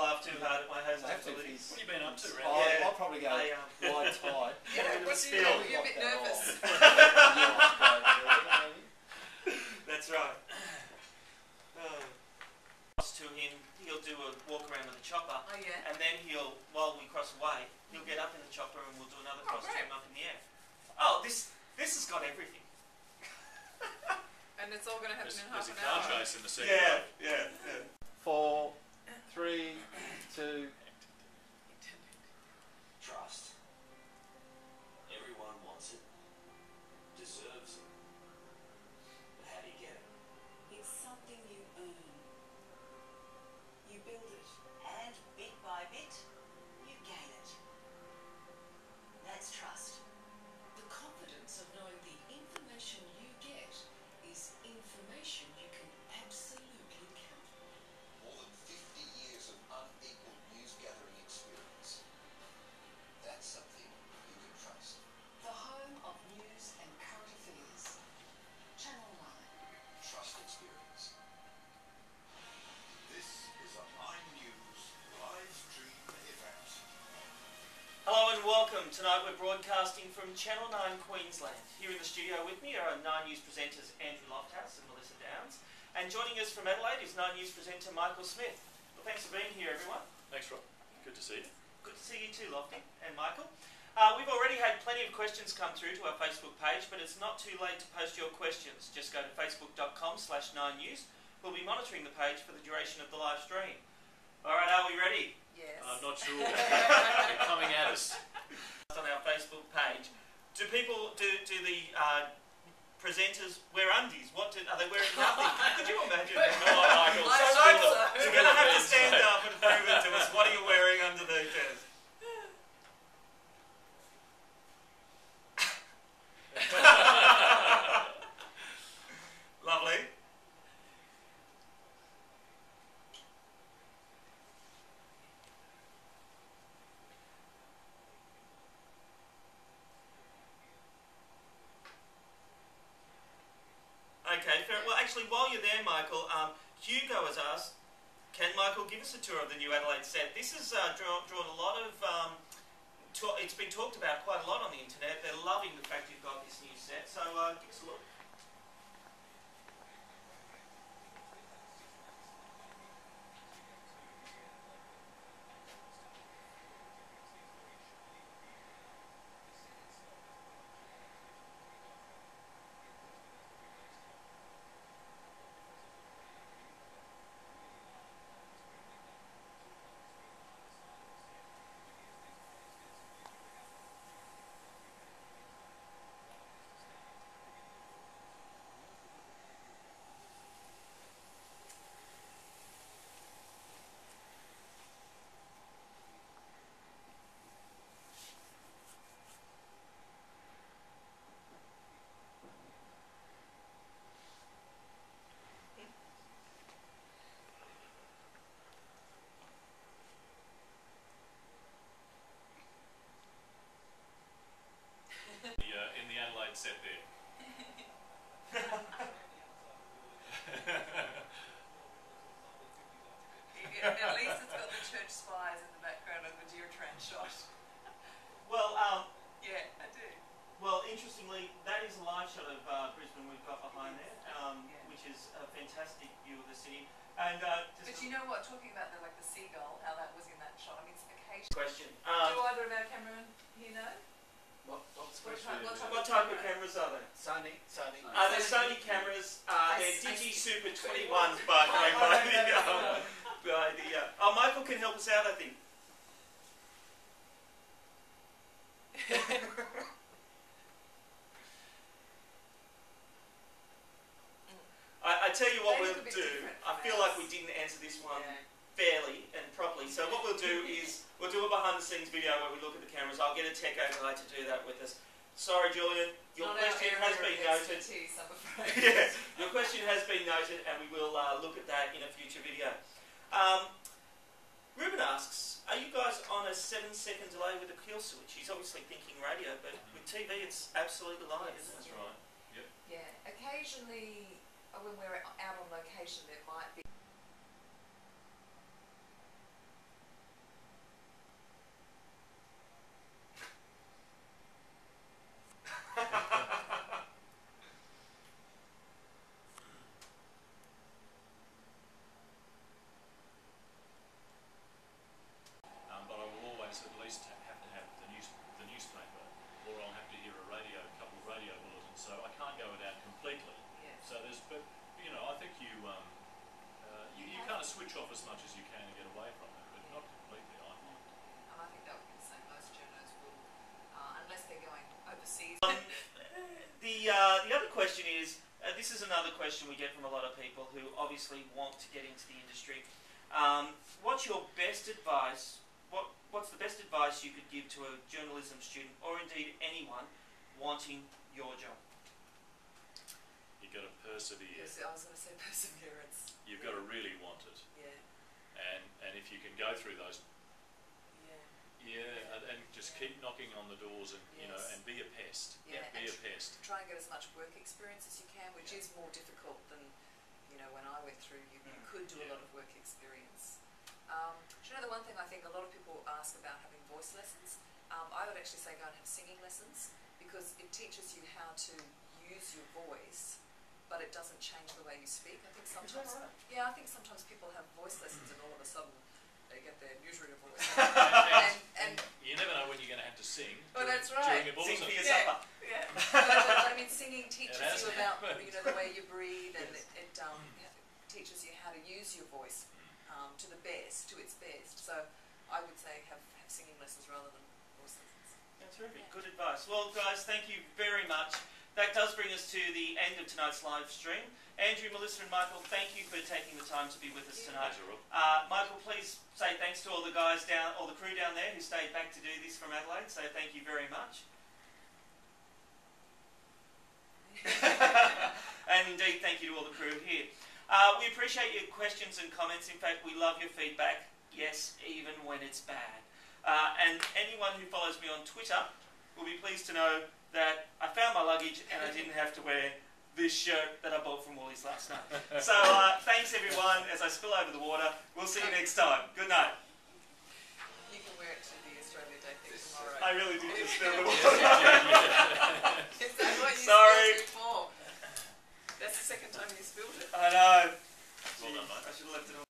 laugh too hard at my host abilities. What have you been up to, Ren? Yeah. I'll probably go wide tide. Yeah, What's you're a bit nervous. That's right. To him, he'll do a walk around with a chopper, and then while we cross away, he'll get up in the chopper and we'll do another cross to him up in the air. Oh, this has got everything. And it's all going to happen in half an hour. There's a car chase in the second half. Yeah. 4, 3, 2. Trust. Everyone wants it, deserves it. But how do you get it? It's something you earn. You build it, and bit by bit, you gain it. That's trust. The confidence of knowing the information you get is information you can absolutely count on. More than 50 years of unequal news gathering experience. That's something you can trust. The home of news and current affairs. Channel 9. Trust experience. This is a 9 News LiveStream event. Hello and welcome. Tonight we're broadcasting from Channel 9 Queensland. Here in the studio with me are our 9 News presenters Andrew Lofthouse and Melissa Downs. And joining us from Adelaide is 9 News presenter Michael Smith. Well, thanks for being here, everyone. Thanks, Rob. Good to see you. Good to see you too, Lofty and Michael. We've already had plenty of questions come through to our Facebook page, but it's not too late to post your questions. Just go to facebook.com/9news. We'll be monitoring the page for the duration of the live stream. All right, are we ready? Yes. I'm not sure. They're coming at us. On our Facebook page, do the presenters wear undies? Are they wearing nothing? Could you imagine? No, Michael. You're going to have to stand up and prove it to us. What are you wearing under the chairs? Lovely. Okay, fair. Well, actually, while you're there, Michael, Hugo has asked, can Michael give us a tour of the new Adelaide set? This has drawn a lot of... it's been talked about quite a lot on the internet. They're loving the fact you've got this new set, so give us a look. In the Adelaide set there. At least it's got the church spires in the background of the deer trend shot. Well, yeah, I do. Well, interestingly, that is a live shot of Brisbane we've got behind there, which is a fantastic view of the city. And but you know what? Talking about the seagull, how that was in that shot. I mean, it's occasional. Question. Do either of our cameramen here know? What type of cameras are they? Sony. They're Sony cameras. They're Digi Super 21s by Oh, Michael can help us out, I think. I tell you what we'll do. I feel like we didn't answer this one fairly and properly. So what we'll do is we'll do a behind-the-scenes video where we look at the cameras. I'll get a tech guy to do that with us. Sorry, Julian, your question has been noted. Yeah, your question has been noted, and we will look at that in a future video. Ruben asks, are you guys on a 7-second delay with the kill switch? He's obviously thinking radio, but with TV it's absolutely live, isn't it? That's right. Yep. Yeah, occasionally when we're out on location there might be switch off as much as you can and get away from it, but not completely, I find. And I think that would be the same. Most journos will, unless they're going overseas. The other question is, this is another question we get from a lot of people who obviously want to get into the industry. What's your best advice? What's the best advice you could give to a journalism student, or indeed anyone wanting your job? You've got to persevere. I was going to say perseverance. You've got to really want it. Yeah. And if you can go through those, Yeah. and just keep knocking on the doors and you know, Yes. and be a pest. Yeah. Be a pest. Try and get as much work experience as you can, which is more difficult than, you know, when I went through. You could do a lot of work experience. Do you know the one thing I think a lot of people ask about having voice lessons? I would actually say go and have singing lessons, because it teaches you how to use your voice, but it doesn't change the way you speak. I think sometimes, I think sometimes people have voice lessons and all of a sudden they get their usual voice. and you never know when you're going to have to sing. Well, that's right. During a Sing bulletin. for your Yeah. supper. Yeah. But I mean, singing teaches It has you about happened. the way you breathe, and it teaches you how to use your voice to its best. So I would say have singing lessons rather than voice lessons. That's terrific. Good advice. Well, guys, thank you very much. That does bring us to the end of tonight's live stream. Andrew, Melissa and Michael, thank you for taking the time to be with us tonight. Pleasure, Rob. Michael, please say thanks to all the guys all the crew down there who stayed back to do this from Adelaide, so thank you very much. And indeed, thank you to all the crew here. We appreciate your questions and comments. In fact, we love your feedback. Yes, even when it's bad. And anyone who follows me on Twitter will be pleased to know that I found my luggage and I didn't have to wear this shirt that I bought from Woolies last night. So thanks everyone as I spill over the water. We'll see you next time. Good night. You can wear it to the Australia Day thing tomorrow. I really did just spill the water. Is that what you Sorry. spilled it for? That's the second time you spilled it. I know. Well done, mate. I should have left it on.